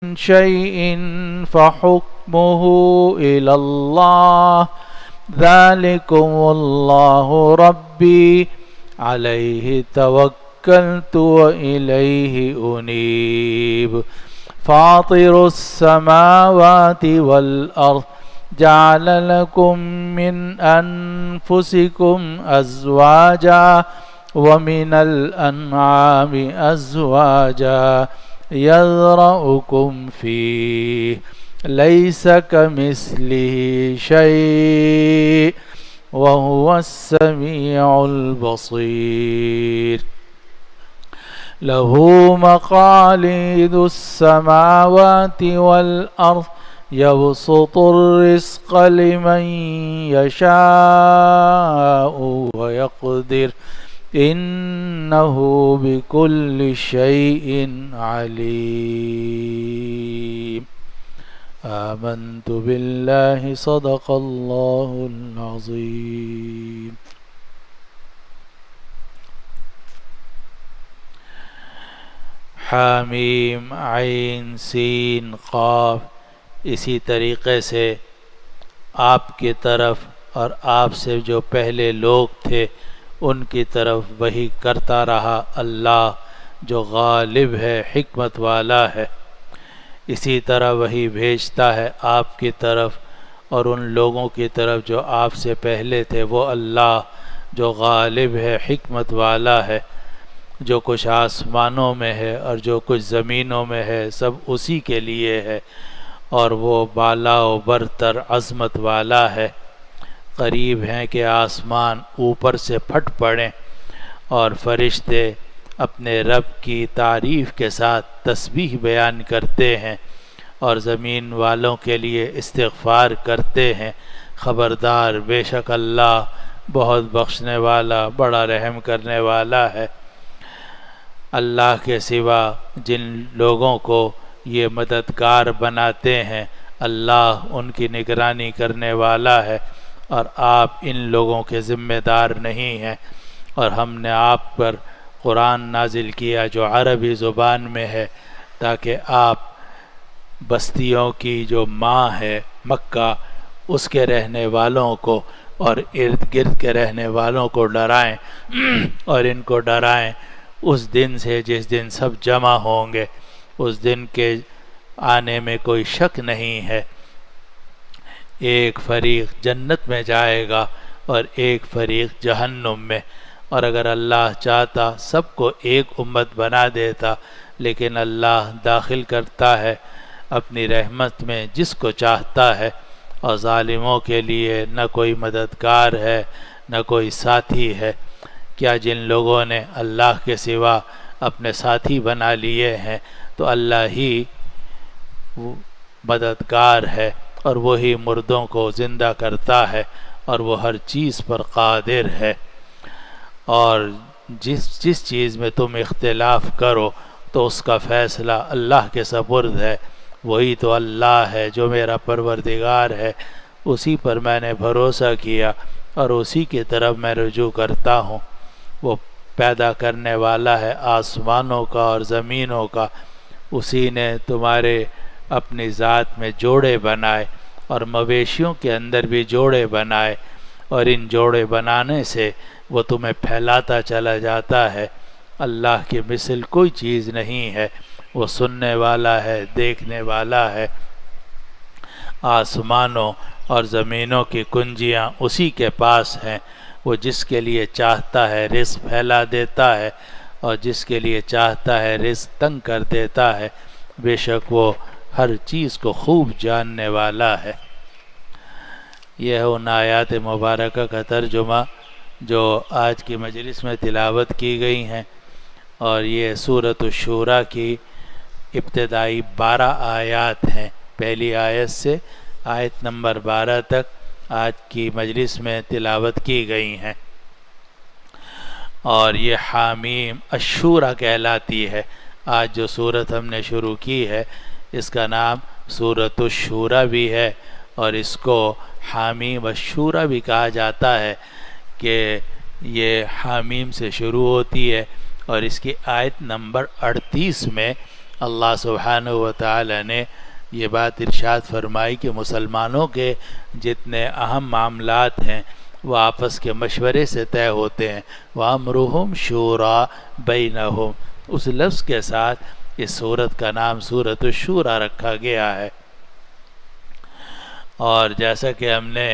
شيء فحكمه إلى الله ذلكم الله ربي عليه توكلت وإليه أنيب فاطر السماوات والأرض جعل لكم من أنفسكم أزواجا ومن الأنعام أزواجا يذرأكم فيه ليس كمثله شيء وهو السميع البصير له مقاليد السماوات والأرض يبسط الرزق لمن يشاء ويقدر إنه بكل شيء عليم آمنت بالله صدق الله العظيم. حامیم عین سین قاف. اسی طریقے سے آپ کی طرف اور آپ سے جو پہلے لوگ تھے ان کی طرف وہی کرتا رہا اللہ جو غالب ہے، حکمت والا ہے. اسی طرح وہی بھیجتا ہے آپ کی طرف اور ان لوگوں کی طرف جو آپ سے پہلے تھے، وہ اللہ جو غالب ہے، حکمت والا ہے. جو کچھ آسمانوں میں ہے اور جو کچھ زمینوں میں ہے سب اسی کے لیے ہے، اور وہ بالا و برتر عظمت والا ہے. قریب ہیں کہ آسمان اوپر سے پھٹ پڑیں اور فرشتے اپنے رب کی تعریف کے ساتھ تسبیح بیان کرتے ہیں اور زمین والوں کے لیے استغفار کرتے ہیں. خبردار، بے شک اللہ بہت بخشنے والا، بڑا رحم کرنے والا ہے. اللہ کے سوا جن لوگوں کو یہ مددگار بناتے ہیں اللہ ان کی نگرانی کرنے والا ہے، اور آپ ان لوگوں کے ذمہ دار نہیں ہیں. اور ہم نے آپ پر قرآن نازل کیا جو عربی زبان میں ہے تاکہ آپ بستیوں کی جو ماں ہے مکہ، اس کے رہنے والوں کو اور ارد گرد کے رہنے والوں کو ڈرائیں اور ان کو ڈرائیں اس دن سے جس دن سب جمع ہوں گے. اس دن کے آنے میں کوئی شک نہیں ہے. ایک فریق جنت میں جائے گا اور ایک فریق جہنم میں، اور اگر اللہ چاہتا سب کو ایک امت بنا دیتا، لیکن اللہ داخل کرتا ہے اپنی رحمت میں جس کو چاہتا ہے. اور ظالموں کے لیے نہ کوئی مددگار ہے نہ کوئی ساتھی ہے. کیا جن لوگوں نے اللہ کے سوا اپنے ساتھی بنا لیے ہیں تو اللہ ہی مددگار ہے، اور وہی مردوں کو زندہ کرتا ہے اور وہ ہر چیز پر قادر ہے. اور جس چیز میں تم اختلاف کرو تو اس کا فیصلہ اللہ کے سپرد ہے. وہی تو اللہ ہے جو میرا پروردگار ہے، اسی پر میں نے بھروسہ کیا اور اسی کی طرف میں رجوع کرتا ہوں. وہ پیدا کرنے والا ہے آسمانوں کا اور زمینوں کا. اسی نے تمہارے اپنی ذات میں جوڑے بنائے اور مویشیوں کے اندر بھی جوڑے بنائے، اور ان جوڑے بنانے سے وہ تمہیں پھیلاتا چلا جاتا ہے. اللہ کی مثل کوئی چیز نہیں ہے. وہ سننے والا ہے، دیکھنے والا ہے. آسمانوں اور زمینوں کی کنجیاں اسی کے پاس ہیں. وہ جس کے لیے چاہتا ہے رزق پھیلا دیتا ہے اور جس کے لیے چاہتا ہے رزق تنگ کر دیتا ہے. بے شک وہ ہر چیز کو خوب جاننے والا ہے. یہ ہے ان آیات مبارکہ کا ترجمہ جو آج کی مجلس میں تلاوت کی گئی ہیں، اور یہ سورۃ الشورى کی ابتدائی 12 آیات ہیں. پہلی آیت سے آیت نمبر 12 تک آج کی مجلس میں تلاوت کی گئی ہیں. اور یہ حامیم الشورى کہلاتی ہے. آج جو سورت ہم نے شروع کی ہے اس کا نام سورۃ الشورى بھی ہے، اور اس کو حامیم الشورى بھی کہا جاتا ہے کہ یہ حامیم سے شروع ہوتی ہے، اور اس کی آیت نمبر 38 میں اللہ سبحانہ و تعالی نے یہ بات ارشاد فرمائی کہ مسلمانوں کے جتنے اہم معاملات ہیں وہ آپس کے مشورے سے طے ہوتے ہیں. وَأَمْرُهُمْ شُورَىٰ بَيْنَهُمْ. اس لفظ کے ساتھ اس سورت کا نام سورۃ الشورى رکھا گیا ہے. اور جیسا کہ ہم نے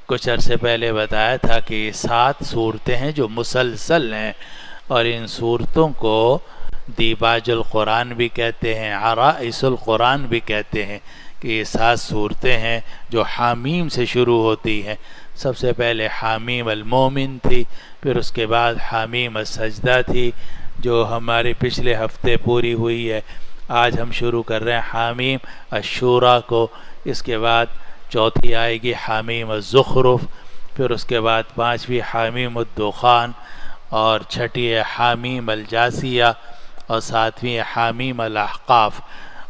کچھ عرصے پہلے بتایا تھا کہ یہ 7 صورتیں ہیں جو مسلسل ہیں، اور ان صورتوں کو دیباج القرآن بھی کہتے ہیں، عرائس القرآن بھی کہتے ہیں، کہ یہ 7 صورتیں ہیں جو حامیم سے شروع ہوتی ہیں. سب سے پہلے حامیم المومن تھی، پھر اس کے بعد حامیم السجدہ تھی جو ہمارے پچھلے ہفتے پوری ہوئی ہے. آج ہم شروع کر رہے ہیں حامیم الشورى کو. اس کے بعد چوتھی آئے گی حامیم الزخرف، پھر اس کے بعد 5ویں حامیم الدخان، اور چھٹی ہے حامیم الجاثیہ، اور 7ویں حامیم الاحقاف.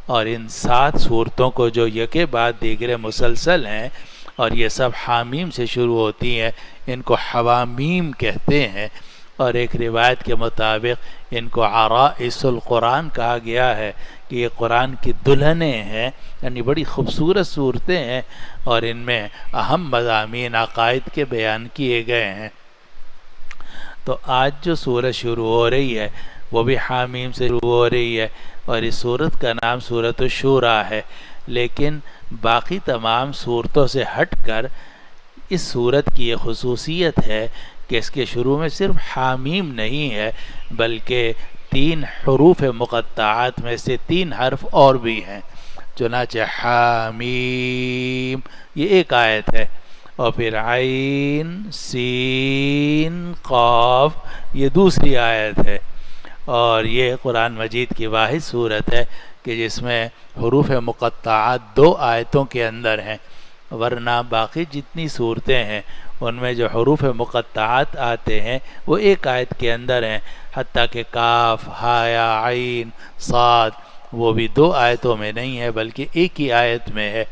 اور ان 7 صورتوں کو جو یکے بعد دیگرے مسلسل ہیں اور یہ سب حامیم سے شروع ہوتی ہیں، ان کو حوامیم کہتے ہیں. اور ایک روایت کے مطابق ان کو عرائس القرآن کہا گیا ہے کہ یہ قرآن کی دلہنیں ہیں، یعنی بڑی خوبصورت صورتیں ہیں، اور ان میں اہم مضامین عقائد کے بیان کیے گئے ہیں. تو آج جو سورت شروع ہو رہی ہے وہ بھی حامیم سے شروع ہو رہی ہے، اور اس سورت کا نام سورۃ الشورى ہے. لیکن باقی تمام صورتوں سے ہٹ کر اس سورت کی یہ خصوصیت ہے کہ اس کے شروع میں صرف حامیم نہیں ہے، بلکہ 3 حروف مقطعات میں سے 3 حرف اور بھی ہیں. چنانچہ حامیم یہ ایک آیت ہے، اور پھر عین سین قاف یہ دوسری آیت ہے. اور یہ قرآن مجید کی واحد صورت ہے کہ جس میں حروف مقطعات 2 آیتوں کے اندر ہیں، ورنہ باقی جتنی صورتیں ہیں ان میں جو حروف مقطعات آتے ہیں وہ ایک آیت کے اندر ہیں، حتیٰ کہ کاف، ہا یا عین صاد وہ بھی 2 آیتوں میں نہیں ہے بلکہ ایک ہی آیت میں ہے.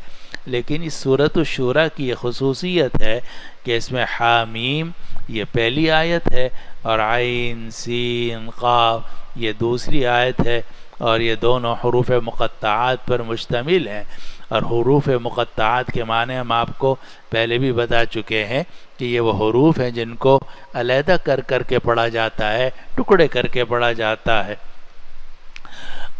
لیکن اس سورۃ الشورى کی یہ خصوصیت ہے کہ اس میں حامیم یہ پہلی آیت ہے اور عین سین قاف یہ دوسری آیت ہے، اور یہ دونوں حروف مقطعات پر مشتمل ہیں. اور حروف مقطعات کے معنی ہم آپ کو پہلے بھی بتا چکے ہیں کہ یہ وہ حروف ہیں جن کو علیحدہ کر کر کے پڑھا جاتا ہے، ٹکڑے کر کے پڑھا جاتا ہے.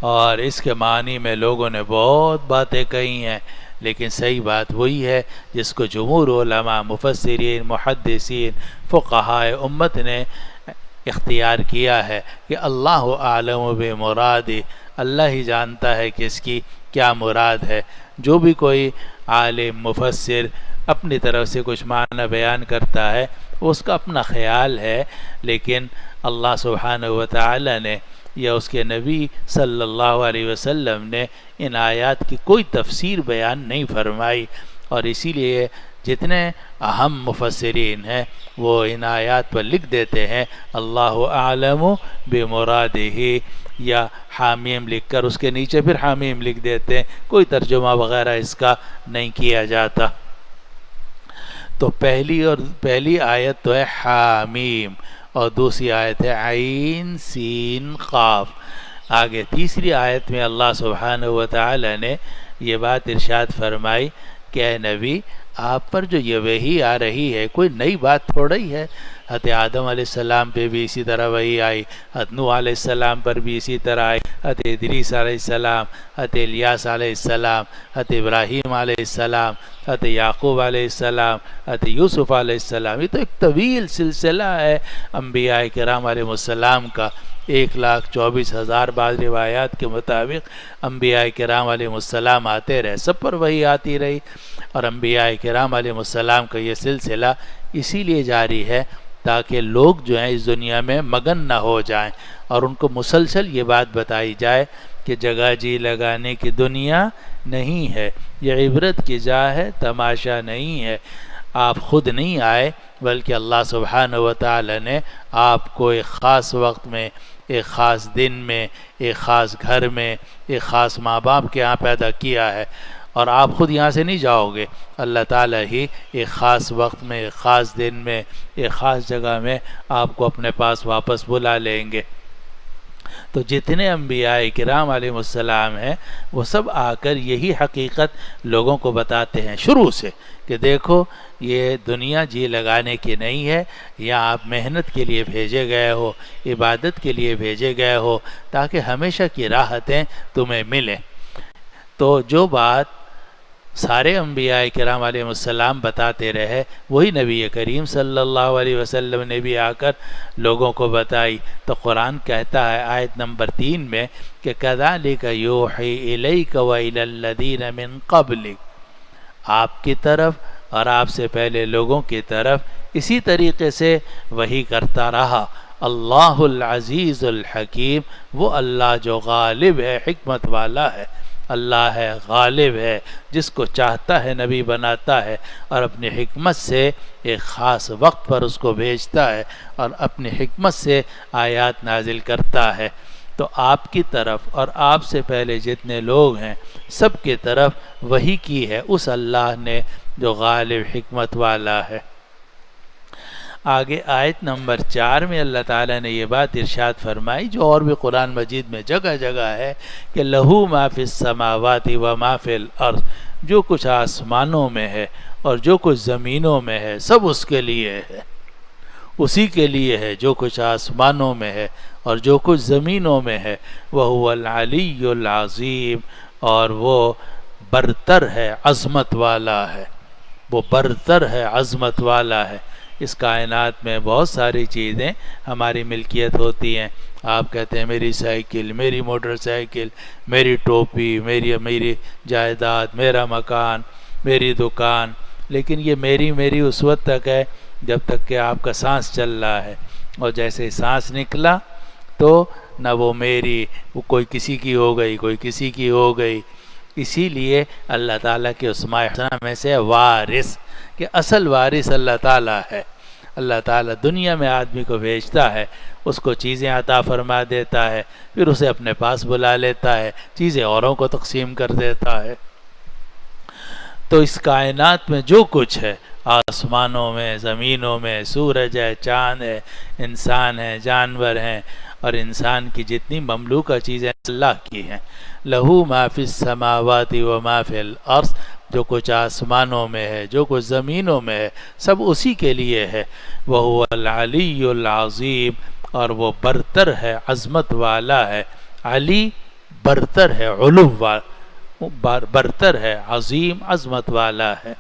اور اس کے معنی میں لوگوں نے بہت باتیں کہی ہیں، لیکن صحیح بات وہی ہے جس کو جمہور علماء، مفسرین، محدثین، فقہائے امت نے اختیار کیا ہے کہ اللہ اعلم بمراد، اللہ ہی جانتا ہے کہ اس کی کیا مراد ہے. جو بھی کوئی عالم مفسر اپنی طرف سے کچھ معنی بیان کرتا ہے وہ اس کا اپنا خیال ہے، لیکن اللہ سبحانہ و تعالی نے یا اس کے نبی صلی اللہ علیہ وسلم نے ان آیات کی کوئی تفسیر بیان نہیں فرمائی. اور اسی لیے جتنے اہم مفسرین ہیں وہ ان آیات پر لکھ دیتے ہیں اللہ اعلم بمرادہ، یا حامیم لکھ کر اس کے نیچے پھر حامیم لکھ دیتے ہیں، کوئی ترجمہ وغیرہ اس کا نہیں کیا جاتا. تو پہلی آیت تو ہے حامیم، اور دوسری آیت ہے عین سین قاف. آگے تیسری آیت میں اللہ سبحانہ و تعالی نے یہ بات ارشاد فرمائی کہ اے نبی آپ پر جو یہ وحی آ رہی ہے کوئی نئی بات تھوڑا ہی ہے. حضرت آدم علیہ السلام پہ بھی اسی طرح وحی آئی، حضرت نوح علیہ السلام پر بھی اسی طرح آئی، حضرت ادریس علیہ السلام، حضرت الیاس علیہ السلام، حضرت ابراہیم علیہ السلام، حضرت یعقوب علیہ السلام، حضرت یوسف علیہ السلام. یہ تو ایک طویل سلسلہ ہے انبیاء کرام علیہ السلام کا. 1,24,000 بعض روایات کے مطابق انبیاء کرام علیہ السلام آتے رہے، سب پر وحی آتی رہی. اور انبیاء کرام علیہ السلام کا یہ سلسلہ اسی لیے جاری ہے تاکہ لوگ جو ہیں اس دنیا میں مگن نہ ہو جائیں، اور ان کو مسلسل یہ بات بتائی جائے کہ جگہ جی لگانے کی دنیا نہیں ہے، یہ عبرت کی جا ہے، تماشا نہیں ہے. آپ خود نہیں آئے بلکہ اللہ سبحانہ و تعالی نے آپ کو ایک خاص وقت میں، ایک خاص دن میں، ایک خاص گھر میں، ایک خاص ماں باپ کے ہاں پیدا کیا ہے، اور آپ خود یہاں سے نہیں جاؤ گے. اللہ تعالیٰ ہی ایک خاص وقت میں، ایک خاص دن میں، ایک خاص جگہ میں آپ کو اپنے پاس واپس بلا لیں گے. تو جتنے انبیاء کرام علیہ السلام ہیں وہ سب آ کر یہی حقیقت لوگوں کو بتاتے ہیں شروع سے کہ دیکھو یہ دنیا جی لگانے کی نہیں ہے، یا آپ محنت کے لیے بھیجے گئے ہو، عبادت کے لیے بھیجے گئے ہو تاکہ ہمیشہ کی راحتیں تمہیں ملیں۔ تو جو بات سارے انبیاء کرام علیہ السلام بتاتے رہے وہی نبی کریم صلی اللہ علیہ وسلم نے بھی آ کر لوگوں کو بتائی۔ تو قرآن کہتا ہے آیت نمبر 3 میں کہ کذالک یوحی الیک وإلی الذین من قبلک، آپ کی طرف اور آپ سے پہلے لوگوں کی طرف اسی طریقے سے وحی کرتا رہا۔ اللہ العزیز الحکیم، وہ اللہ جو غالب ہے، حکمت والا ہے۔ اللہ ہے، غالب ہے، جس کو چاہتا ہے نبی بناتا ہے اور اپنی حکمت سے ایک خاص وقت پر اس کو بھیجتا ہے اور اپنی حکمت سے آیات نازل کرتا ہے۔ تو آپ کی طرف اور آپ سے پہلے جتنے لوگ ہیں سب کی طرف وحی کی ہے اس اللہ نے جو غالب حکمت والا ہے۔ آگے آیت نمبر 4 میں اللہ تعالیٰ نے یہ بات ارشاد فرمائی جو اور بھی قرآن مجید میں جگہ جگہ ہے کہ لہو ما فی السماوات و ما فی الارض، جو کچھ آسمانوں میں ہے اور جو کچھ زمینوں میں ہے سب اس کے لیے ہے، اسی کے لیے ہے جو کچھ آسمانوں میں ہے اور جو کچھ زمینوں میں ہے۔ وَهُوَ الْعَلِيُّ الْعَظِيمُ، اور وہ برتر ہے، عظمت والا ہے، وہ برتر ہے، عظمت والا ہے۔ اس کائنات میں بہت ساری چیزیں ہماری ملکیت ہوتی ہیں، آپ کہتے ہیں میری سائیکل، میری موٹر سائیکل، میری ٹوپی، میری جائیداد، میرا مکان، میری دکان، لیکن یہ میری اس وقت تک ہے جب تک کہ آپ کا سانس چل رہا ہے، اور جیسے سانس نکلا تو نہ وہ میری، وہ کوئی کسی کی ہو گئی، کوئی کسی کی ہو گئی۔ اسی لیے اللہ تعالیٰ کے اسماء الحسنہ میں سے وارث، کہ اصل وارث اللہ تعالیٰ ہے۔ اللہ تعالیٰ دنیا میں آدمی کو بھیجتا ہے، اس کو چیزیں عطا فرما دیتا ہے، پھر اسے اپنے پاس بلا لیتا ہے، چیزیں اوروں کو تقسیم کر دیتا ہے۔ تو اس کائنات میں جو کچھ ہے، آسمانوں میں، زمینوں میں، سورج ہے، چاند ہے، انسان ہے، جانور ہیں، اور انسان کی جتنی مملوکہ چیزیں اللہ کی ہیں۔ لہو ما فی السماوات و ما فی الارض، جو کچھ آسمانوں میں ہے، جو کچھ زمینوں میں ہے، سب اسی کے لیے ہے۔ وَهُوَ الْعَلِيُّ الْعَظِيمُ، اور وہ برتر ہے، عظمت والا ہے۔ علی برتر ہے، علو برتر ہے، عظیم عظمت والا ہے۔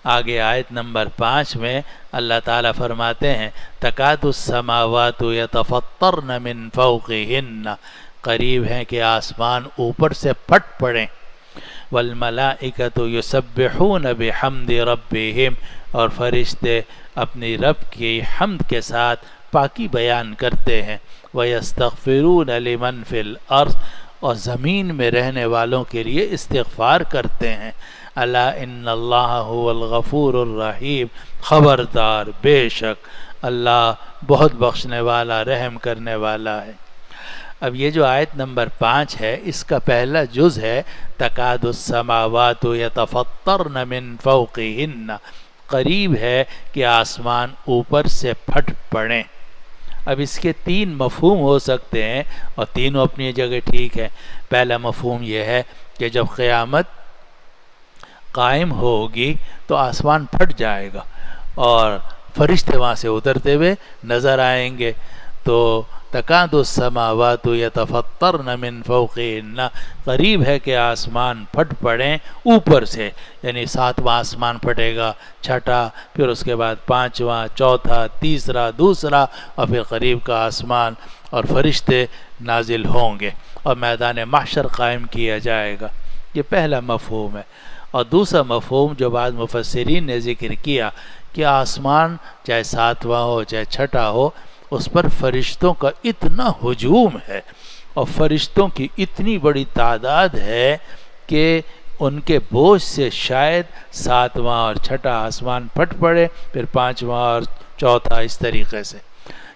آگے آیت نمبر 5 میں اللہ تعالیٰ فرماتے ہیں تکاد السماوات یتفطرن من فوقہن، قریب ہیں کہ آسمان اوپر سے پھٹ پڑیں۔ والملائکۃ یسبحون بحمد ربہم، اور فرشتے اپنی رب کی حمد کے ساتھ پاکی بیان کرتے ہیں۔ ویستغفرون لمن فی الارض، اور زمین میں رہنے والوں کے لیے استغفار کرتے ہیں۔ الا ان اللہ هو الغفور الرحیم، خبردار بے شک اللہ بہت بخشنے والا، رحم کرنے والا ہے۔ اب یہ جو آیت نمبر 5 ہے اس کا پہلا جز ہے تکاد السماوات یتفطرن من فوقہن، قریب ہے کہ آسمان اوپر سے پھٹ پڑیں۔ اب اس کے 3 مفہوم ہو سکتے ہیں اور تینوں اپنی جگہ ٹھیک ہے۔ پہلا مفہوم یہ ہے کہ جب قیامت قائم ہوگی تو آسمان پھٹ جائے گا اور فرشتے وہاں سے اترتے ہوئے نظر آئیں گے۔ تو تکاد السماوات یتفطرن من فوقہن، قریب ہے کہ آسمان پھٹ پڑیں اوپر سے، یعنی 7واں آسمان پھٹے گا، چھٹا، پھر اس کے بعد 5واں، چوتھا، تیسرا، دوسرا، اور پھر قریب کا آسمان، اور فرشتے نازل ہوں گے اور میدان محشر قائم کیا جائے گا۔ یہ پہلا مفہوم ہے۔ اور دوسرا مفہوم جو بعض مفسرین نے ذکر کیا کہ آسمان چاہے 7واں ہو چاہے چھٹا ہو، اس پر فرشتوں کا اتنا ہجوم ہے اور فرشتوں کی اتنی بڑی تعداد ہے کہ ان کے بوجھ سے شاید 7واں اور چھٹا آسمان پھٹ پڑے، پھر 5واں اور چوتھا، اس طریقے سے۔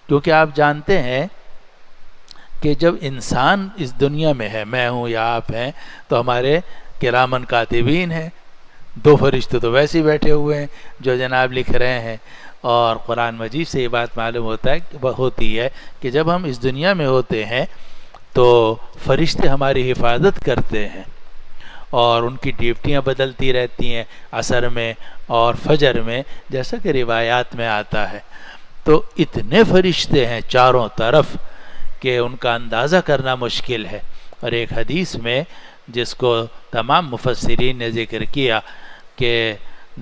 کیونکہ آپ جانتے ہیں کہ جب انسان اس دنیا میں ہے، میں ہوں یا آپ ہیں، تو ہمارے کرامن کاتبین ہیں، 2 فرشتے تو ویسے ہی بیٹھے ہوئے ہیں جو جناب لکھ رہے ہیں، اور قرآن مجید سے یہ بات معلوم ہوتی ہے کہ جب ہم اس دنیا میں ہوتے ہیں تو فرشتے ہماری حفاظت کرتے ہیں اور ان کی ڈیوٹیاں بدلتی رہتی ہیں عصر میں اور فجر میں، جیسا کہ روایات میں آتا ہے۔ تو اتنے فرشتے ہیں چاروں طرف کہ ان کا اندازہ کرنا مشکل ہے۔ اور ایک حدیث میں جس کو تمام مفسرین نے ذکر کیا کہ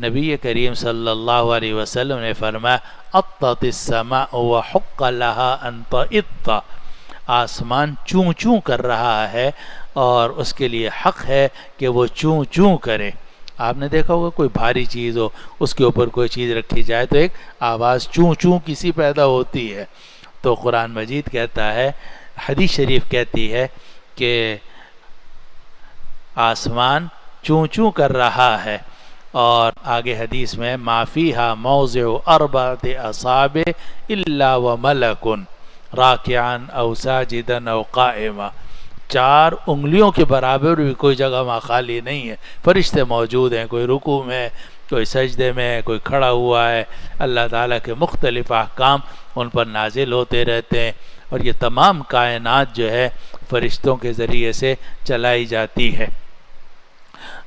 نبی کریم صلی اللہ علیہ وسلم نے فرمایا اطت السماء وحق لها ان تطت، آسمان چوں چوں کر رہا ہے اور اس کے لیے حق ہے کہ وہ چوں چوں کرے۔ آپ نے دیکھا ہوگا کوئی بھاری چیز ہو، اس کے اوپر کوئی چیز رکھی جائے تو ایک آواز چوں چوں کسی پیدا ہوتی ہے۔ تو قرآن مجید کہتا ہے، حدیث شریف کہتی ہے کہ آسمان چوں چوں کر رہا ہے، اور آگے حدیث میں ما فیہا موضع اربعۃ اصابع الا وملک راکعا او ساجدا او قائما، 4 انگلیوں کے برابر بھی کوئی جگہ وہاں خالی نہیں ہے، فرشتے موجود ہیں، کوئی رکوع میں، کوئی سجدے میں، کوئی کھڑا ہوا ہے۔ اللہ تعالیٰ کے مختلف احکام ان پر نازل ہوتے رہتے ہیں، اور یہ تمام کائنات جو ہے فرشتوں کے ذریعے سے چلائی جاتی ہے۔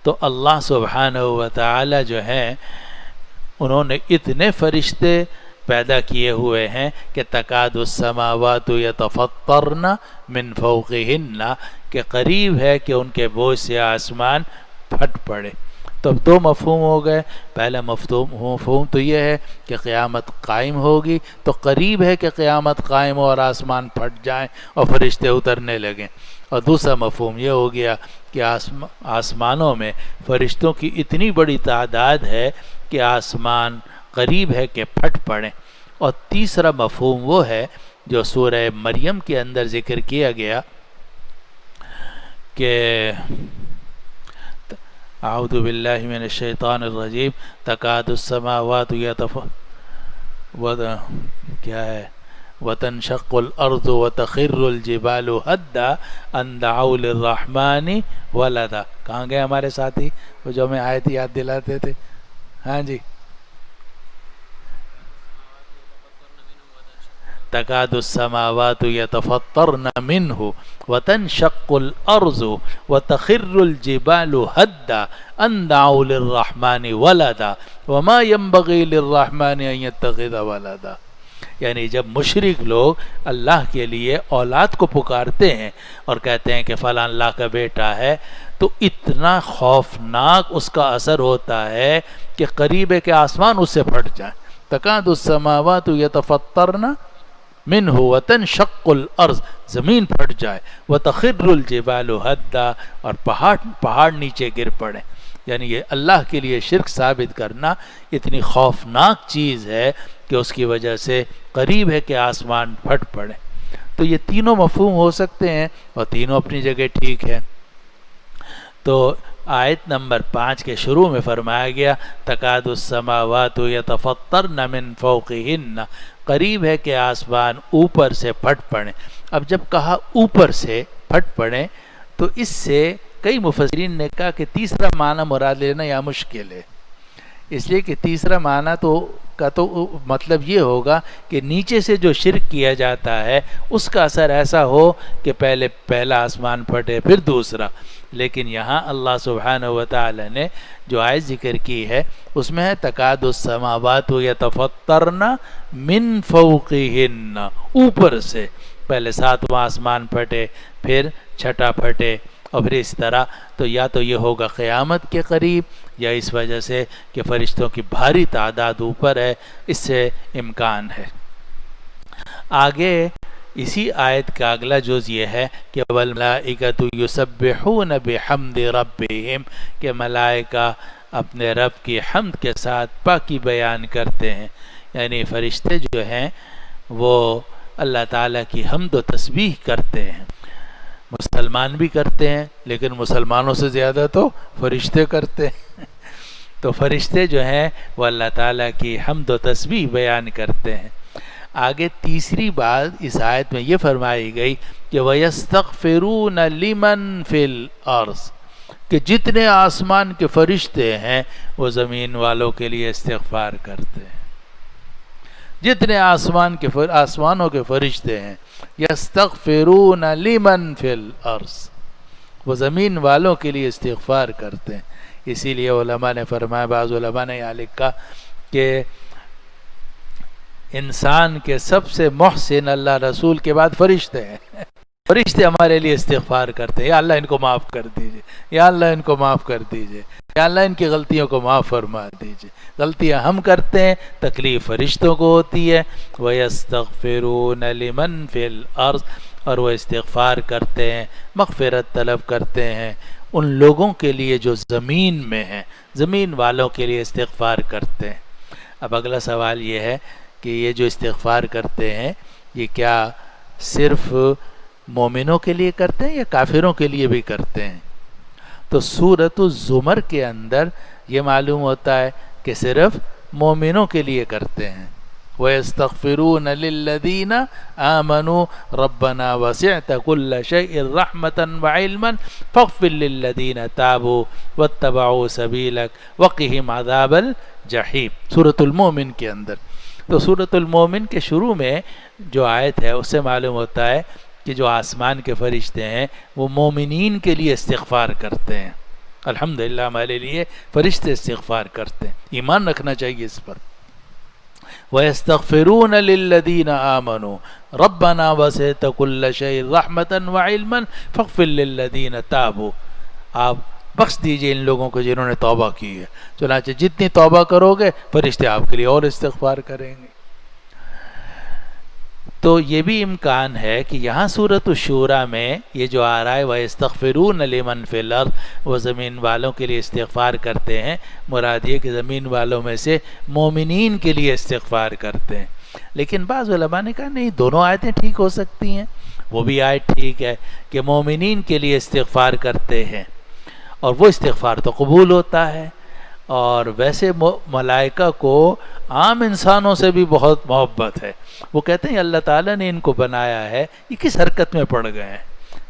تو اللہ سبحانہ و تعالی جو ہیں انہوں نے اتنے فرشتے پیدا کیے ہوئے ہیں کہ تکاد السماوات یتفطرن من فوقہن، کہ قریب ہے کہ ان کے بوجھ سے آسمان پھٹ پڑے۔ تو اب 2 مفہوم ہو گئے۔ پہلا مفہوم تو یہ ہے کہ قیامت قائم ہوگی، تو قریب ہے کہ قیامت قائم ہو اور آسمان پھٹ جائیں اور فرشتے اترنے لگیں۔ اور دوسرا مفہوم یہ ہو گیا کہ آسمانوں میں فرشتوں کی اتنی بڑی تعداد ہے کہ آسمان قریب ہے کہ پھٹ پڑیں۔ اور تیسرا مفہوم وہ ہے جو سورہ مریم کے اندر ذکر کیا گیا کہ اعوذ باللہ من الشیطان الرجیم تکاد السماوات کیا ہے وتنشق الارض وتخر الجبال هدا ان دعوا للرحمن ولدا۔ کہاں گئے ہمارے ساتھی وہ جو ہمیں آیت یاد دلاتے تھے؟ ہاں جی، تکاد السماوات یتفطرن منه وتنشق الارض وتخر الجبال هدا ان دعوا للرحمن ولدا وما ينبغي للرحمن ان يتخذ ولدا۔ یعنی جب مشرک لوگ اللہ کے لیے اولاد کو پکارتے ہیں اور کہتے ہیں کہ فلاں اللہ کا بیٹا ہے، تو اتنا خوفناک اس کا اثر ہوتا ہے کہ قریب ہے کہ آسمان اس سے پھٹ جائیں۔ تکاد السماوات یتفطرن منہ وتنشق الارض، زمین پھٹ جائے، وتخر الجبال ہدا، اور پہاڑ نیچے گر پڑے۔ یعنی یہ اللہ کے لیے شرک ثابت کرنا اتنی خوفناک چیز ہے کہ اس کی وجہ سے قریب ہے کہ آسمان پھٹ پڑے۔ تو یہ تینوں مفہوم ہو سکتے ہیں اور تینوں اپنی جگہ ٹھیک ہے۔ تو آیت نمبر 5 کے شروع میں فرمایا گیا تکاد السماوات یتفطرن من فوقہن، قریب ہے کہ آسمان اوپر سے پھٹ پڑے۔ اب جب کہا اوپر سے پھٹ پڑے تو اس سے کئی مفسرین نے کہا کہ تیسرا معنی مراد لینا یا مشکل ہے، اس لیے کہ تیسرا معنی تو مطلب یہ ہوگا کہ نیچے سے جو شرک کیا جاتا ہے اس کا اثر ایسا ہو کہ پہلا آسمان پھٹے پھر دوسرا۔ لیکن یہاں اللہ سبحانہ و تعالی نے جو آیت ذکر کی ہے اس میں ہے تکاد السماوات یتفطرن من فوقہن، اوپر سے پہلے 7واں آسمان پھٹے، پھر 6ٹھا پھٹے، اور پھر اس طرح۔ تو یا تو یہ ہوگا قیامت کے قریب، یا اس وجہ سے کہ فرشتوں کی بھاری تعداد اوپر ہے، اس سے امکان ہے۔ آگے اسی آیت کا اگلا جز یہ ہے کہ والملائکۃ یسبحون بحمد ربہم، کہ ملائکہ اپنے رب کی حمد کے ساتھ پاکی بیان کرتے ہیں۔ یعنی فرشتے جو ہیں وہ اللہ تعالیٰ کی حمد و تسبیح کرتے ہیں۔ مسلمان بھی کرتے ہیں لیکن مسلمانوں سے زیادہ تو فرشتے کرتے ہیں۔ تو فرشتے جو ہیں وہ اللہ تعالیٰ کی حمد و تسبیح بیان کرتے ہیں۔ آگے تیسری بات اس آیت میں یہ فرمائی گئی کہ وَيَسْتَغْفِرُونَ لِمَنْ فِي الْأَرْضِ، کہ جتنے آسمان کے فرشتے ہیں وہ زمین والوں کے لیے استغفار کرتے ہیں۔ جتنے آسمانوں کے فرشتے ہیں، یستغفرون لمن فی الارض، وہ زمین والوں کے لیے استغفار کرتے ہیں۔ اسی لیے علماء نے فرمایا، بعض علماء نے یہاں لکھا کہ انسان کے سب سے محسن اللہ رسول کے بعد فرشتے ہیں۔ فرشتے ہمارے لیے استغفار کرتے ہیں، یا اللہ ان کو معاف کر دیجئے، یا اللہ ان کو معاف کر دیجئے، یا اللہ ان کی غلطیوں کو معاف فرما دیجئے۔ غلطیاں ہم کرتے ہیں، تکلیف فرشتوں کو ہوتی ہے۔ وَيَسْتَغْفِرُونَ لِمَنْ فِي الْأَرْضِ، اور وہ استغفار کرتے ہیں، مغفرت طلب کرتے ہیں ان لوگوں کے لیے جو زمین میں ہیں، زمین والوں کے لیے استغفار کرتے ہیں۔ اب اگلا سوال یہ ہے کہ یہ جو استغفار کرتے ہیں یہ کیا صرف مومنوں کے لیے کرتے ہیں یا کافروں کے لیے بھی کرتے ہیں؟ تو سورۃ الزمر کے اندر یہ معلوم ہوتا ہے کہ صرف مومنوں کے لیے کرتے ہیں۔ وَيَسْتَغْفِرُونَ لِلَّذِينَ آمَنُوا رَبَّنَا وَسِعْتَ كُلَّ شَيْءٍ رَحْمَةً وَعِلْمًا فَاغْفِرْ لِلَّذِينَ تَابُوا وَاتَّبَعُوا سَبِيلَكَ وَقِهِمْ عَذَابَ الْجَحِيمِ، سورۃ المومن کے اندر۔ تو سورۃ المومن کے شروع میں جو آیت ہے اس سے معلوم ہوتا ہے کہ جو آسمان کے فرشتے ہیں وہ مومنین کے لیے استغفار کرتے ہیں۔ الحمدللہ ہمارے لیے فرشتے استغفار کرتے ہیں، ایمان رکھنا چاہیے اس پر۔ وَيَسْتَغْفِرُونَ لِلَّذِينَ آمَنُوا رَبَّنَا وَسِعْتَ كُلَّ شَيْءٍ رَحْمَةً وَعِلْمًا فَاغْفِرْ لِلَّذِينَ تَابُوا، آپ بخش دیجئے ان لوگوں کو جنہوں نے توبہ کی ہے۔ چنانچہ جتنی توبہ کرو گے فرشتے آپ کے لیے اور استغفار کریں گے۔ تو یہ بھی امکان ہے کہ یہاں سورۃ الشورى میں یہ جو آ رہا ہے وَيَسْتَغْفِرُونَ لِمَنْ فِي الْأَرْضِ، وہ زمین والوں کے لیے استغفار کرتے ہیں، مراد یہ کہ زمین والوں میں سے مومنین کے لیے استغفار کرتے ہیں۔ لیکن بعض علماء نے کہا نہیں، دونوں آیتیں ٹھیک ہو سکتی ہیں۔ وہ بھی آیت ٹھیک ہے کہ مومنین کے لیے استغفار کرتے ہیں اور وہ استغفار تو قبول ہوتا ہے، اور ویسے ملائکہ کو عام انسانوں سے بھی بہت محبت ہے۔ وہ کہتے ہیں اللہ تعالیٰ نے ان کو بنایا ہے، یہ کس حرکت میں پڑ گئے ہیں،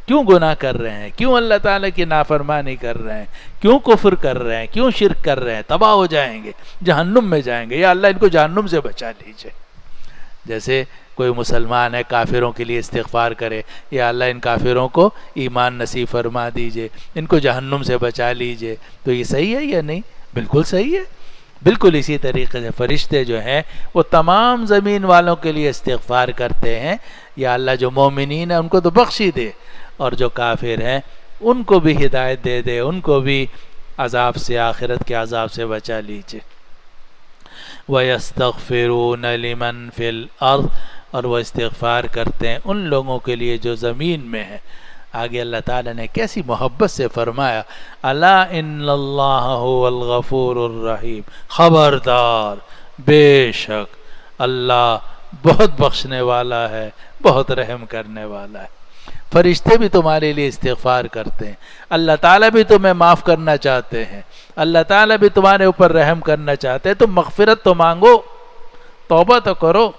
کیوں گناہ کر رہے ہیں، کیوں اللہ تعالیٰ کی نافرمانی کر رہے ہیں، کیوں کفر کر رہے ہیں، کیوں شرک کر رہے ہیں، تباہ ہو جائیں گے، جہنم میں جائیں گے، یا اللہ ان کو جہنم سے بچا لیجئے۔ جیسے کوئی مسلمان ہے کافروں کے لیے استغفار کرے، یا اللہ ان کافروں کو ایمان نصیب فرما دیجئے، ان کو جہنم سے بچا لیجئے، تو یہ صحیح ہے یا نہیں؟ بالکل صحیح ہے۔ بالکل اسی طریقے سے فرشتے جو ہیں وہ تمام زمین والوں کے لیے استغفار کرتے ہیں، یا اللہ جو مومنین ہیں ان کو تو بخشی دے، اور جو کافر ہیں ان کو بھی ہدایت دے دے، ان کو بھی عذاب سے، آخرت کے عذاب سے بچا لیجئے۔ وَيَسْتَغْفِرُونَ لِمَنْ فِي الْأَرْضِ، اور وہ استغفار کرتے ہیں ان لوگوں کے لیے جو زمین میں ہیں۔ آگے اللہ تعالیٰ نے کیسی محبت سے فرمایا، الا ان اللہ هو الغفور الرحیم، خبردار، بے شک اللہ بہت بخشنے والا ہے، بہت رحم کرنے والا ہے۔ فرشتے بھی تمہارے لیے استغفار کرتے ہیں، اللہ تعالیٰ بھی تمہیں معاف کرنا چاہتے ہیں، اللہ تعالیٰ بھی تمہارے اوپر رحم کرنا چاہتے ہیں، تم مغفرت تو مانگو، توبہ تو کرو۔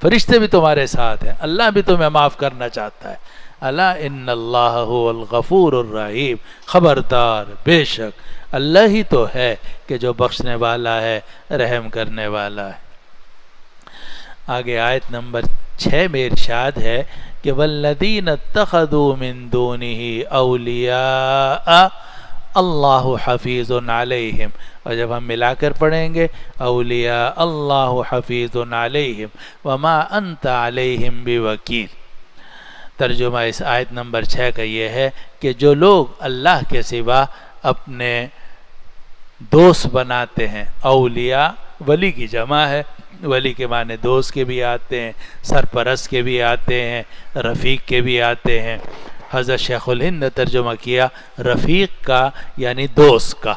فرشتے بھی تمہارے ساتھ ہیں، اللہ بھی تمہیں معاف کرنا چاہتا ہے۔ الا ان اللہ هو الغفور الرحیم، خبردار، بے شک اللہ ہی تو ہے کہ جو بخشنے والا ہے، رحم کرنے والا ہے۔ آگے آیت نمبر 6 میں ارشاد ہے کہ والذین اتخذوا من دونہ اولیاء اللہ حفیظ علیہم، اور جب ہم ملا کر پڑھیں گے اولیاء اللہ حفیظ علیہم وما انت علیہم بوکیل۔ ترجمہ اس آیت نمبر 6 کا یہ ہے کہ جو لوگ اللہ کے سوا اپنے دوست بناتے ہیں، اولیاء ولی کی جمع ہے، ولی کے معنی دوست کے بھی آتے ہیں، سرپرست کے بھی آتے ہیں، رفیق کے بھی آتے ہیں۔ حضرت شیخ الہند نے ترجمہ کیا رفیق کا یعنی دوست کا،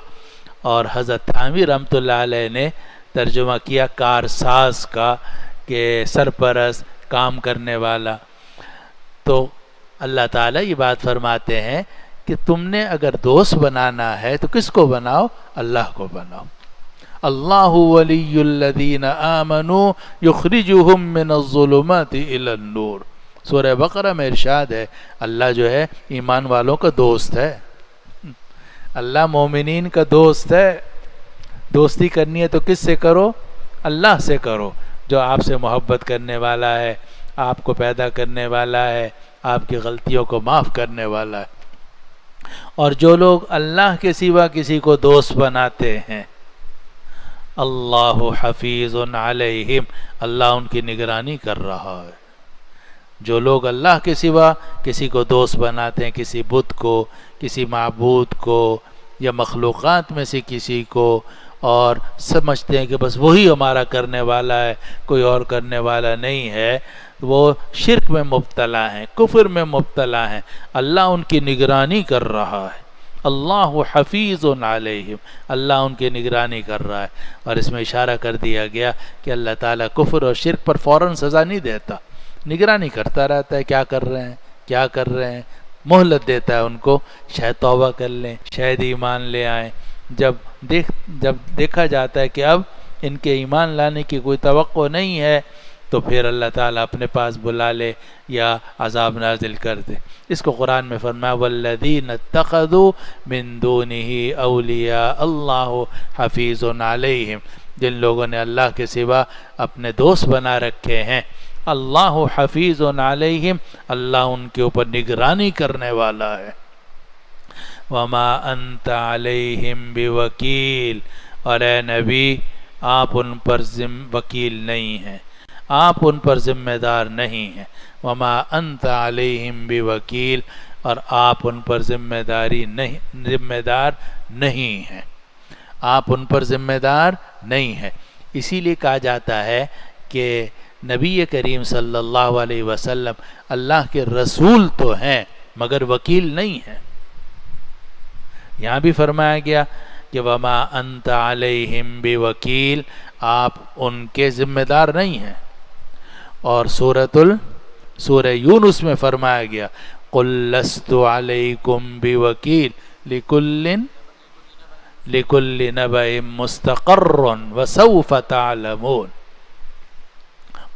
اور حضرت تھانوی رحمۃ اللہ علیہ نے ترجمہ کیا کارساز کا، کہ سرپرست، کام کرنے والا۔ تو اللہ تعالیٰ یہ بات فرماتے ہیں کہ تم نے اگر دوست بنانا ہے تو کس کو بناؤ؟ اللہ کو بناؤ۔ اللہ ولی الذین آمنوا یخرجہم من الظلمات الی النور، سورہ بقرہ میں ارشاد ہے اللہ جو ہے ایمان والوں کا دوست ہے، اللہ مومنین کا دوست ہے۔ دوستی کرنی ہے تو کس سے کرو؟ اللہ سے کرو۔ جو آپ سے محبت کرنے والا ہے، آپ کو پیدا کرنے والا ہے، آپ کی غلطیوں کو معاف کرنے والا ہے۔ اور جو لوگ اللہ کے سوا کسی کو دوست بناتے ہیں، اللہ حفیظ علیہم، اللہ ان کی نگرانی کر رہا ہے۔ جو لوگ اللہ کے سوا کسی کو دوست بناتے ہیں، کسی بت کو، کسی معبود کو، یا مخلوقات میں سے کسی کو، اور سمجھتے ہیں کہ بس وہی ہمارا کرنے والا ہے، کوئی اور کرنے والا نہیں ہے، وہ شرک میں مبتلا ہیں، کفر میں مبتلا ہیں۔ اللہ ان کی نگرانی کر رہا ہے، اللہ حفیظ علیہم، اللہ ان کی نگرانی کر رہا ہے۔ اور اس میں اشارہ کر دیا گیا کہ اللہ تعالیٰ کفر اور شرک پر فوراً سزا نہیں دیتا، نگرانی کرتا رہتا ہے، کیا کر رہے ہیں، کیا کر رہے ہیں، مہلت دیتا ہے ان کو، شاید توبہ کر لیں، شاید ایمان لے آئیں۔ جب دیکھا جاتا ہے کہ اب ان کے ایمان لانے کی کوئی توقع نہیں ہے، تو پھر اللہ تعالیٰ اپنے پاس بلا لے یا عذاب نازل کر دے۔ اس کو قرآن میں فرمایا والذین اتخذوا من دونہ اولیاء اللہ حفیظ علیہم، جن لوگوں نے اللہ کے سوا اپنے دوست بنا رکھے ہیں، اللہ حفیظ علیہم، اللہ ان کے اوپر نگرانی کرنے والا ہے۔ وما انت علیہم بوکیل، اور اے نبی آپ ان پر وکیل نہیں ہیں، آپ ان پر ذمہ دار نہیں ہیں۔ وما انت علیہم بوکیل، اور آپ ان پر ذمہ دار نہیں ہیں، آپ ان پر ذمہ دار نہیں ہیں۔ اسی لیے کہا جاتا ہے کہ نبی کریم صلی اللہ علیہ وسلم اللہ کے رسول تو ہیں مگر وکیل نہیں ہیں۔ یہاں بھی فرمایا گیا کہ وما انت علیہم بوکیل، آپ ان کے ذمہ دار نہیں ہیں۔ اور سورہ یونس میں فرمایا گیا قل لست علیکم بوکیل لکل نبأ مستقر وسوف تعلمون۔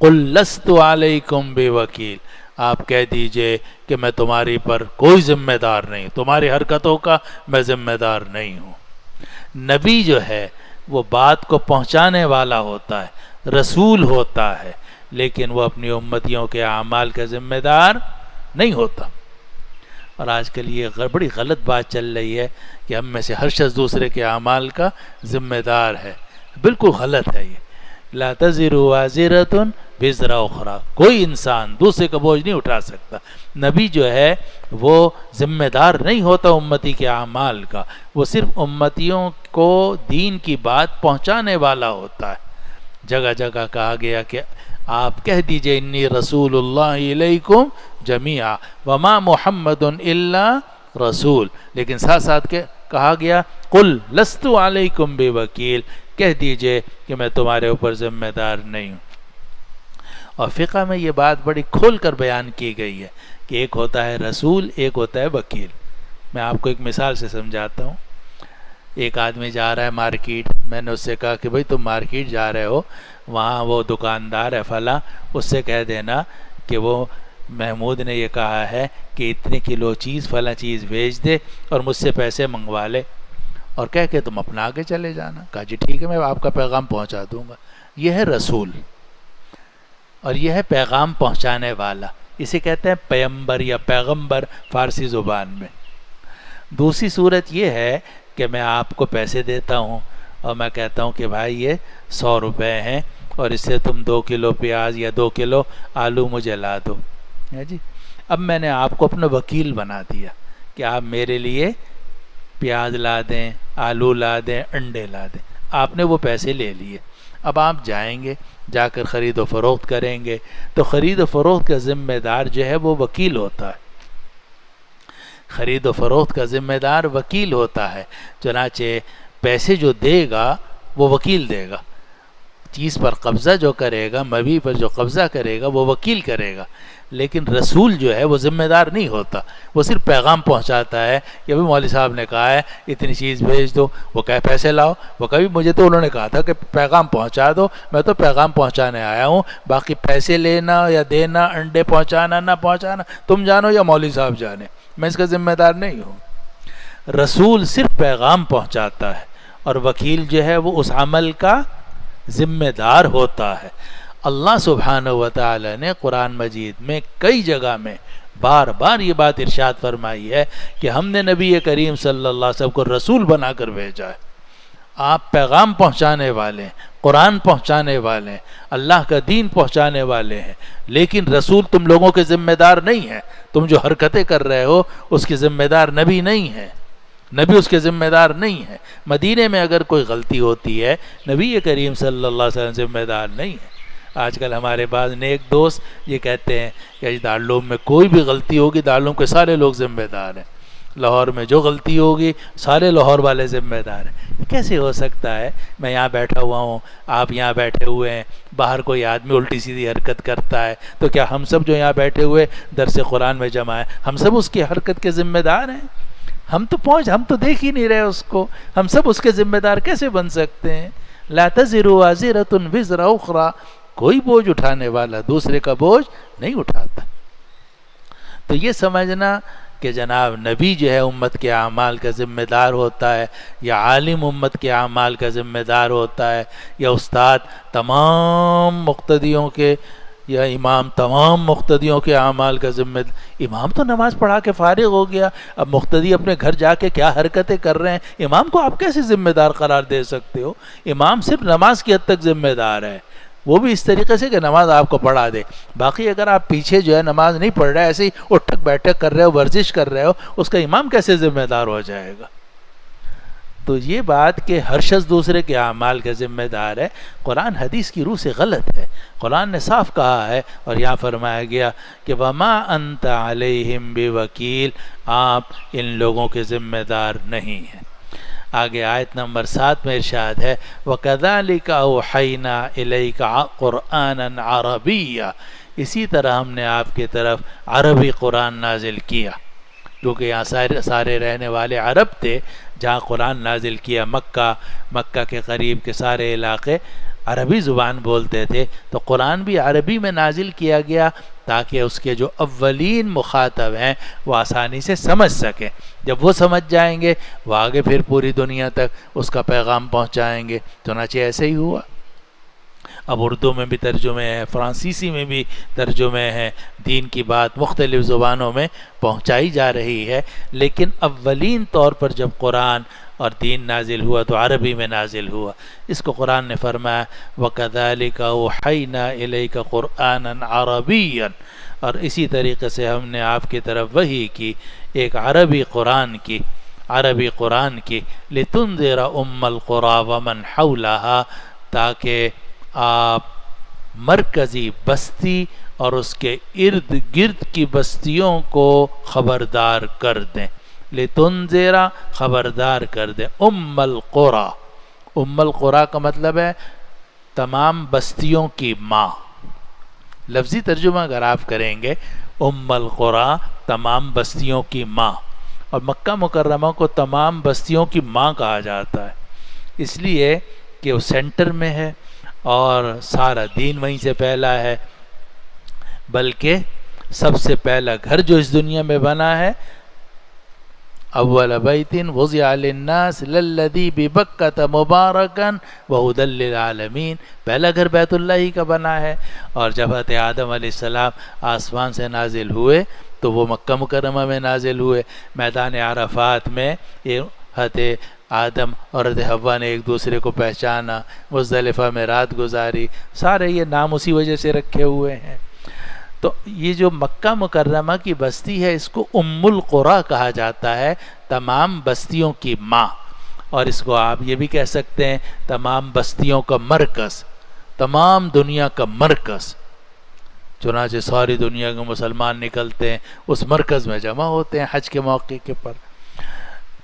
قل لست علیکم بوکیل، آپ کہہ دیجئے کہ میں تمہاری پر کوئی ذمہ دار نہیں، تمہاری حرکتوں کا میں ذمہ دار نہیں ہوں۔ نبی جو ہے وہ بات کو پہنچانے والا ہوتا ہے، رسول ہوتا ہے، لیکن وہ اپنی امتیوں کے اعمال کا ذمہ دار نہیں ہوتا۔ اور آج کل یہ بڑی غلط بات چل رہی ہے کہ ہم میں سے ہر شخص دوسرے کے اعمال کا ذمہ دار ہے، بالکل غلط ہے یہ۔ لا تزر وازرۃ وزر اخری، کوئی انسان دوسرے کا بوجھ نہیں اٹھا سکتا۔ نبی جو ہے وہ ذمہ دار نہیں ہوتا امتی کے اعمال کا، وہ صرف امتیوں کو دین کی بات پہنچانے والا ہوتا ہے۔ جگہ جگہ کہا گیا کہ آپ کہہ دیجئے انی رسول اللہ علیکم جمیعا وما محمد الا رسول، لیکن ساتھ ساتھ کہا گیا قل لست علیکم بوکیل، کہہ دیجئے کہ میں تمہارے اوپر ذمہ دار نہیں ہوں۔ اور فقہ میں یہ بات بڑی کھول کر بیان کی گئی ہے کہ ایک ہوتا ہے رسول، ایک ہوتا ہے وکیل۔ میں آپ کو ایک مثال سے سمجھاتا ہوں۔ ایک آدمی جا رہا ہے مارکیٹ، میں نے اس سے کہا کہ بھئی تم مارکیٹ جا رہے ہو، وہاں وہ دکاندار ہے فلاں، اس سے کہہ دینا کہ وہ محمود نے یہ کہا ہے کہ اتنے کلو چیز فلاں چیز بھیج دے اور مجھ سے پیسے منگوا لے، اور کہہ کے تم اپنا آگے چلے جانا۔ کہا جی ٹھیک ہے، میں آپ کا پیغام پہنچا دوں گا۔ یہ ہے رسول، اور یہ ہے پیغام پہنچانے والا، اسے کہتے ہیں پیمبر یا پیغمبر فارسی زبان میں۔ دوسری صورت یہ ہے کہ میں آپ کو پیسے دیتا ہوں اور میں کہتا ہوں کہ بھائی یہ 100 روپے ہیں اور اس سے تم 2 کلو پیاز یا 2 کلو آلو مجھے لا دو، ہے جی۔ اب میں نے آپ کو اپنا وکیل بنا دیا کہ آپ میرے لیے پیاز لا دیں، آلو لا دیں، انڈے لا دیں۔ آپ نے وہ پیسے لے لیے، اب آپ جائیں گے، جا کر خرید و فروخت کریں گے، تو خرید و فروخت کا ذمہ دار جو ہے وہ وکیل ہوتا ہے، خرید و فروخت کا ذمہ دار وکیل ہوتا ہے۔ چنانچہ پیسے جو دے گا وہ وکیل دے گا، چیز پر قبضہ جو کرے گا، مبیع پر جو قبضہ کرے گا وہ وکیل کرے گا، لیکن رسول جو ہے وہ ذمہ دار نہیں ہوتا، وہ صرف پیغام پہنچاتا ہے کہ ابھی مولوی صاحب نے کہا ہے اتنی چیز بھیج دو، وہ کہے پیسے لاؤ، وہ کبھی مجھے تو انہوں نے کہا تھا کہ پیغام پہنچا دو، میں تو پیغام پہنچانے آیا ہوں، باقی پیسے لینا یا دینا، انڈے پہنچانا نہ پہنچانا تم جانو یا مولوی صاحب جانے، میں اس کا ذمہ دار نہیں ہوں۔ رسول صرف پیغام پہنچاتا ہے، اور وکیل جو ہے وہ اس عمل کا ذمہ دار ہوتا ہے۔ اللہ سبحانہ و تعالی نے قرآن مجید میں کئی جگہ میں بار بار یہ بات ارشاد فرمائی ہے کہ ہم نے نبی کریم صلی اللہ علیہ وسلم کو رسول بنا کر بھیجا ہے. آپ پیغام پہنچانے والے ہیں، قرآن پہنچانے والے ہیں، اللہ کا دین پہنچانے والے ہیں، لیکن رسول تم لوگوں کے ذمہ دار نہیں ہے. تم جو حرکتیں کر رہے ہو اس کے ذمہ دار نبی نہیں ہے، نبی اس کے ذمہ دار نہیں ہے. مدینے میں اگر کوئی غلطی ہوتی ہے نبی کریم صلی اللہ علیہ وسلم ذمہ دار نہیں ہے. آج کل ہمارے بعض نیک دوست یہ کہتے ہیں کہ دارالعلوم میں کوئی بھی غلطی ہوگی دارالعلوم کے سارے لوگ ذمہ دار ہیں، لاہور میں جو غلطی ہوگی سارے لاہور والے ذمہ دار ہیں. کیسے ہو سکتا ہے؟ میں یہاں بیٹھا ہوا ہوں، آپ یہاں بیٹھے ہوئے ہیں، باہر کوئی آدمی الٹی سیدھی حرکت کرتا ہے تو کیا ہم سب جو یہاں بیٹھے ہوئے درس قرآن میں جمع ہیں ہم سب اس کی حرکت کے ذمہ دار ہیں؟ ہم تو دیکھ ہی نہیں رہے اس کو، ہم سب اس کے ذمہ دار کیسے بن سکتے ہیں؟ لا تزر وازرۃ وزر اخری، کوئی بوجھ اٹھانے والا دوسرے کا بوجھ نہیں اٹھاتا. تو یہ سمجھنا کہ جناب نبی جو ہے امت کے اعمال کا ذمہ دار ہوتا ہے، یا عالم امت کے اعمال کا ذمہ دار ہوتا ہے، یا استاد تمام مقتدیوں کے، یا امام تمام مقتدیوں کے اعمال کا ذمہ دار. امام تو نماز پڑھا کے فارغ ہو گیا، اب مقتدی اپنے گھر جا کے کیا حرکتیں کر رہے ہیں، امام کو آپ کیسے ذمہ دار قرار دے سکتے ہو؟ امام صرف نماز کی حد تک ذمہ دار ہے، وہ بھی اس طریقے سے کہ نماز آپ کو پڑھا دے. باقی اگر آپ پیچھے جو ہے نماز نہیں پڑھ رہے، ایسے ہی اٹھک بیٹھک کر رہے ہو، ورزش کر رہے ہو، اس کا امام کیسے ذمہ دار ہو جائے گا؟ تو یہ بات کہ ہر شخص دوسرے کے اعمال کا ذمہ دار ہے، قرآن حدیث کی روح سے غلط ہے. قرآن نے صاف کہا ہے اور یہاں فرمایا گیا کہ وَمَا أَنْتَ عَلَيْهِمْ بِوَكِيلٍ، آپ ان لوگوں کے ذمہ دار نہیں ہیں. آگے آیت نمبر 7 میں ارشاد ہے وَكَذَلِكَ أَوْحَيْنَا إِلَيْكَ قُرْآنًا عَرَبِيًّا، اسی طرح ہم نے آپ کی طرف عربی قرآن نازل کیا، کیونکہ یہاں سارے رہنے والے عرب تھے. جہاں قرآن نازل کیا مکہ کے قریب کے سارے علاقے عربی زبان بولتے تھے، تو قرآن بھی عربی میں نازل کیا گیا تاکہ اس کے جو اولین مخاطب ہیں وہ آسانی سے سمجھ سکیں. جب وہ سمجھ جائیں گے وہ آگے پھر پوری دنیا تک اس کا پیغام پہنچائیں گے. چنانچہ ایسے ہی ہوا. اب اردو میں بھی ترجمے ہیں، فرانسیسی میں بھی ترجمے ہیں، دین کی بات مختلف زبانوں میں پہنچائی جا رہی ہے، لیکن اولین طور پر جب قرآن اور دین نازل ہوا تو عربی میں نازل ہوا. اس کو قرآن نے فرمایا وَكَذَلِكَ أَوْحَيْنَا إِلَيْكَ قُرْآنًا عَرَبِيًّا، اور اسی طریقے سے ہم نے آپ کی طرف وحی کی ایک عربی قرآن کی لِتُنذِرَ أُمَّ الْقُرَى وَمَنْ حَوْلَهَا، تاکہ آپ مرکزی بستی اور اس کے ارد گرد کی بستیوں کو خبردار کر دیں. لِتُنذِرَ، خبردار کر دیں. ام القرى کا مطلب ہے تمام بستیوں کی ماں. لفظی ترجمہ اگر آپ کریں گے ام القرى تمام بستیوں کی ماں، اور مکہ مکرمہ کو تمام بستیوں کی ماں کہا جاتا ہے اس لیے کہ وہ سینٹر میں ہے اور سارا دین وہیں سے پھیلا ہے. بلکہ سب سے پہلا گھر جو اس دنیا میں بنا ہے اول بیت وضع للناس للذی ببکۃ مبارکا وہدی للعالمین، پہلا گھر بیت اللہ ہی کا بنا ہے. اور جب حضرت آدم علیہ السلام آسمان سے نازل ہوئے تو وہ مکہ مکرمہ میں نازل ہوئے. میدان عرفات میں حضرت آدم اور حضرت حوا نے ایک دوسرے کو پہچانا، مزدلفہ میں رات گزاری، سارے یہ نام اسی وجہ سے رکھے ہوئے ہیں. تو یہ جو مکہ مکرمہ کی بستی ہے اس کو ام القرى کہا جاتا ہے، تمام بستیوں کی ماں. اور اس کو آپ یہ بھی کہہ سکتے ہیں تمام بستیوں کا مرکز، تمام دنیا کا مرکز. چنانچہ ساری دنیا کے مسلمان نکلتے ہیں اس مرکز میں جمع ہوتے ہیں حج کے موقع کے پر.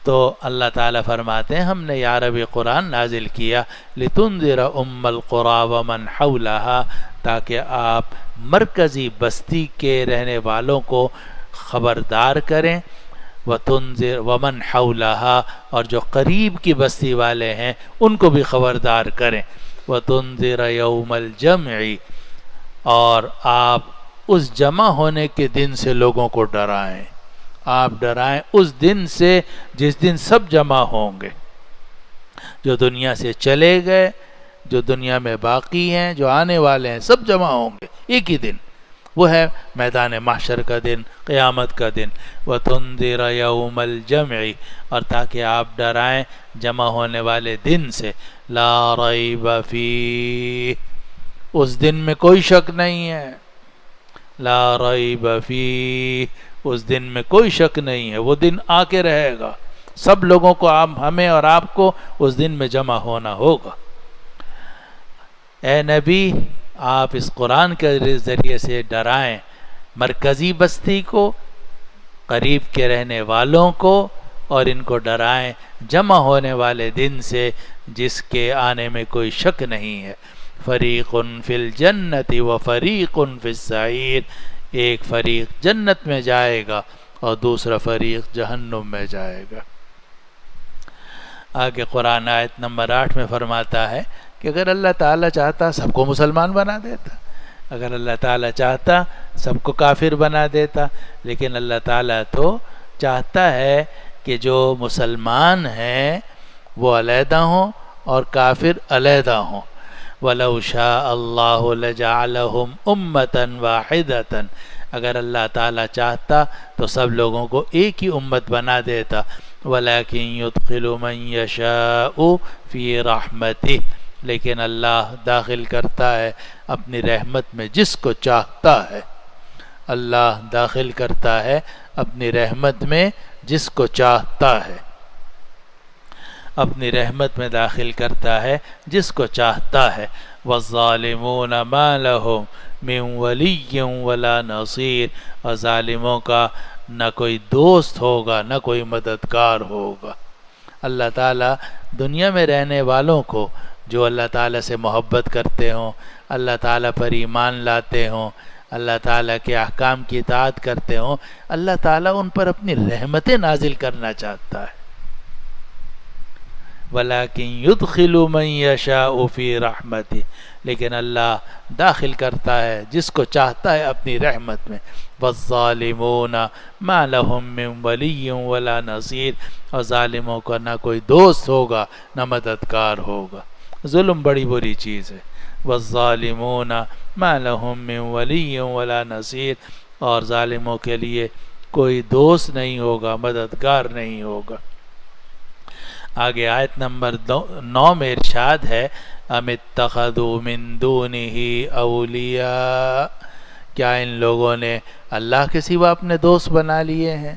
تو اللہ تعالیٰ فرماتے ہیں ہم نے یہ عربی قرآن نازل کیا لِتُنذِرَ أُمَّ الْقُرَى وَمَنْ حَوْلَهَا، تاکہ آپ مرکزی بستی کے رہنے والوں کو خبردار کریں. وَتُنذِرَ وَمَنْ حَوْلَهَا، اور جو قریب کی بستی والے ہیں ان کو بھی خبردار کریں. وَتُنذِرَ يَوْمَ الْجَمْعِ، اور آپ اس جمع ہونے کے دن سے لوگوں کو ڈرائیں. آپ ڈرائیں اس دن سے جس دن سب جمع ہوں گے. جو دنیا سے چلے گئے جو دنیا میں باقی ہیں، جو آنے والے ہیں، سب جمع ہوں گے ایک ہی دن، وہ ہے میدان محشر کا دن، قیامت کا دن۔ وَتُنذِرَ يَوْمَ الْجَمْعِ، اور تاکہ آپ ڈرائیں جمع ہونے والے دن سے، لا ریب فیہ، اس دن میں کوئی شک نہیں ہے، لا ریب فیہ، اس دن میں کوئی شک نہیں ہے، وہ دن آ کے رہے گا، سب لوگوں کو، ہمیں اور آپ کو اس دن میں جمع ہونا ہوگا۔ اے نبی، آپ اس قرآن کے ذریعے سے ڈرائیں مرکزی بستی کو، قریب کے رہنے والوں کو، اور ان کو ڈرائیں جمع ہونے والے دن سے جس کے آنے میں کوئی شک نہیں ہے۔ فریق فی الجنت و فریق فی السعیر، ایک فریق جنت میں جائے گا اور دوسرا فریق جہنم میں جائے گا۔ آگے قرآن آیت نمبر 8 میں فرماتا ہے کہ اگر اللہ تعالیٰ چاہتا سب کو مسلمان بنا دیتا، اگر اللہ تعالیٰ چاہتا سب کو کافر بنا دیتا، لیکن اللہ تعالیٰ تو چاہتا ہے کہ جو مسلمان ہیں وہ علیحدہ ہوں اور کافر علیحدہ ہوں۔ وَلَوْ شَاءَ اللَّهُ لَجَعَلَهُمْ أُمَّةً وَاحِدَةً، اگر اللہ تعالیٰ چاہتا تو سب لوگوں کو ایک ہی امت بنا دیتا۔ وَلَكِنْ يُدْخِلُ مَنْ يَشَاءُ فِي رَحْمَتِهِ، لیکن اللہ داخل کرتا ہے اپنی رحمت میں جس کو چاہتا ہے، اللہ داخل کرتا ہے اپنی رحمت میں جس کو چاہتا ہے، اپنی رحمت میں داخل کرتا ہے جس کو چاہتا ہے۔ وَالظَّالِمُونَ مَا لَهُم مِّن وَلِيٍّ وَلَا نَصِيرٍ، اور ظالموں کا نہ کوئی دوست ہوگا نہ کوئی مددگار ہوگا۔ اللہ تعالیٰ دنیا میں رہنے والوں کو جو اللہ تعالیٰ سے محبت کرتے ہوں، اللہ تعالیٰ پر ایمان لاتے ہوں، اللہ تعالیٰ کے احکام کی اطاعت کرتے ہوں، اللہ تعالیٰ ان پر اپنی رحمتیں نازل کرنا چاہتا ہے۔ وَلَكِنْ يُدْخِلُ مَنْ يَشَاءُ فِي رَحْمَتِهِ، لیکن اللہ داخل کرتا ہے جس کو چاہتا ہے اپنی رحمت میں۔ وَالظَّالِمُونَ مَا لَهُم مِّن وَلِيٍّ وَلَا نَصِيرٍ، اور ظالموں کا نہ کوئی دوست ہوگا نہ مددگار ہوگا۔ ظلم بڑی بری چیز ہے۔ وَالظَّالِمُونَ مَا لَهُم مِّن وَلِيٍّ وَلَا نَصِيرٍ، اور ظالموں کے لیے کوئی دوست نہیں ہوگا، مددگار نہیں ہوگا۔ آگے آیت نمبر 9 میں ارشاد ہے، ام اتخذوا من دونہ اولیاء، کیا ان لوگوں نے اللہ کے سوا اپنے دوست بنا لیے ہیں؟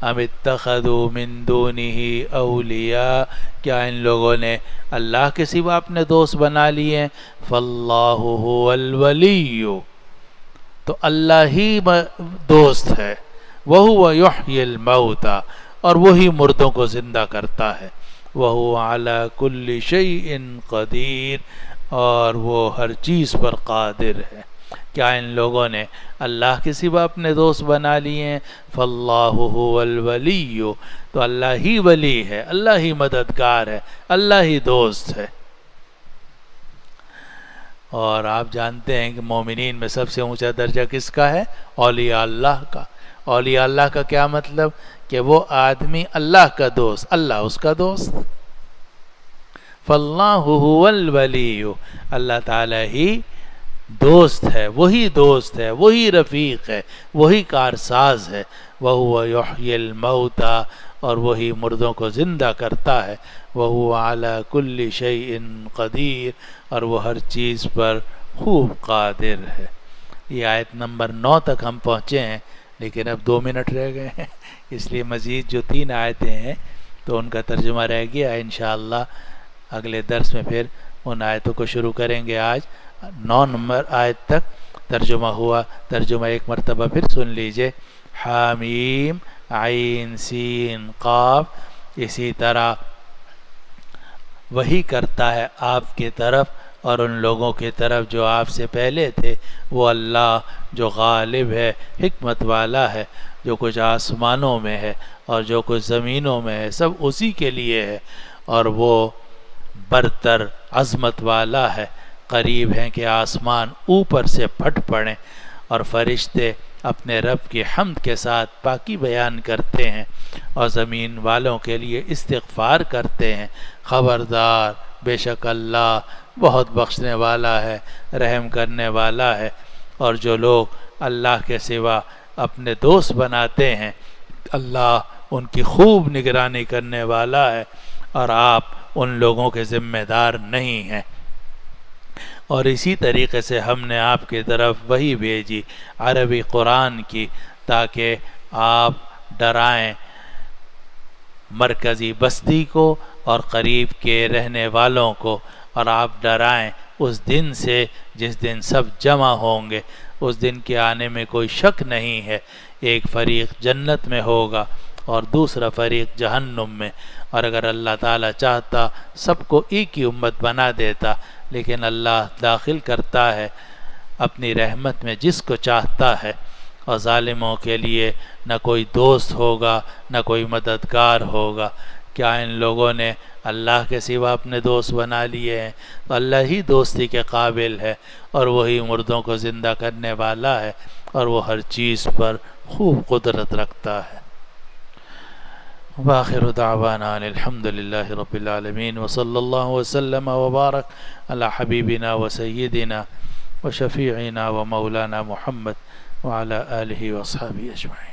ام اتخذوا من دونہ اولیاء، کیا ان لوگوں نے اللہ کے سوا اپنے دوست بنا لیے ہیں؟ فاللہ هو الولی، تو اللہ ہی دوست ہے۔ وہو یحیی الموتى، اور وہی مردوں کو زندہ کرتا ہے۔ وَهُوَ عَلَى كُلِّ شَيْءٍ قَدِيرٌ، اور وہ ہر چیز پر قادر ہے۔ کیا ان لوگوں نے اللہ کے سوا اپنے دوست بنا لیے ہیں؟ فَاللَّهُ هُوَ الْوَلِيُّ، تو اللہ ہی ولی ہے، اللہ ہی مددگار ہے، اللہ ہی دوست ہے۔ اور آپ جانتے ہیں کہ مومنین میں سب سے اونچا درجہ کس کا ہے؟ اولیاء اللہ کا۔ اولیاء اللہ کا کیا مطلب؟ کہ وہ آدمی اللہ کا دوست، اللہ اس کا دوست۔ فَاللَّهُ هُوَ الْوَلِيُّ، اللہ تعالیٰ ہی دوست ہے، وہی دوست ہے، وہی رفیق ہے، وہی کارساز ہے۔ وَهُوَ يُحْيِي الْمَوْتَى، اور وہی مردوں کو زندہ کرتا ہے۔ وَهُوَ عَلَى كُلِّ شَيْءٍ قَدِيرٌ، اور وہ ہر چیز پر خوب قادر ہے۔ یہ آیت نمبر 9 تک ہم پہنچے ہیں، لیکن اب 2 منٹ رہ گئے ہیں، اس لیے مزید جو 3 آیتیں ہیں تو ان کا ترجمہ رہ گیا۔ انشاءاللہ اگلے درس میں پھر ان آیتوں کو شروع کریں گے۔ آج 9 نمبر آیت تک ترجمہ ہوا، ترجمہ ایک مرتبہ پھر سن لیجئے۔ حامیم عین سین قاف، اسی طرح وہی کرتا ہے آپ کی طرف اور ان لوگوں کی طرف جو آپ سے پہلے تھے، وہ اللہ جو غالب ہے، حکمت والا ہے، جو کچھ آسمانوں میں ہے اور جو کچھ زمینوں میں ہے سب اسی کے لیے ہے، اور وہ برتر عظمت والا ہے۔ قریب ہیں کہ آسمان اوپر سے پھٹ پڑیں اور فرشتے اپنے رب کی حمد کے ساتھ پاکی بیان کرتے ہیں اور زمین والوں کے لیے استغفار کرتے ہیں۔ خبردار بے شک اللہ بہت بخشنے والا ہے، رحم کرنے والا ہے۔ اور جو لوگ اللہ کے سوا اپنے دوست بناتے ہیں، اللہ ان کی خوب نگرانی کرنے والا ہے، اور آپ ان لوگوں کے ذمہ دار نہیں ہیں۔ اور اسی طریقے سے ہم نے آپ کی طرف وہی بھیجی عربی قرآن کی، تاکہ آپ ڈرائیں مرکزی بستی کو اور قریب کے رہنے والوں کو، اور آپ ڈرائیں اس دن سے جس دن سب جمع ہوں گے۔ اس دن کے آنے میں کوئی شک نہیں ہے، ایک فریق جنت میں ہوگا اور دوسرا فریق جہنم میں، اور اگر اللہ تعالیٰ چاہتا سب کو ایک ہی امت بنا دیتا، لیکن اللہ داخل کرتا ہے اپنی رحمت میں جس کو چاہتا ہے، اور ظالموں کے لیے نہ کوئی دوست ہوگا نہ کوئی مددگار ہوگا۔ کیا ان لوگوں نے اللہ کے سوا اپنے دوست بنا لیے ہیں؟ تو اللہ ہی دوستی کے قابل ہے، اور وہی مردوں کو زندہ کرنے والا ہے، اور وہ ہر چیز پر خوب قدرت رکھتا ہے۔ وآخر دعوانا الحمد للہ رب العالمین، وصلی اللہ وسلم وبارک علی حبیبنا وسیدنا وشفیعنا ومولانا محمد وعلی آلہ واصحابہ اجمعین۔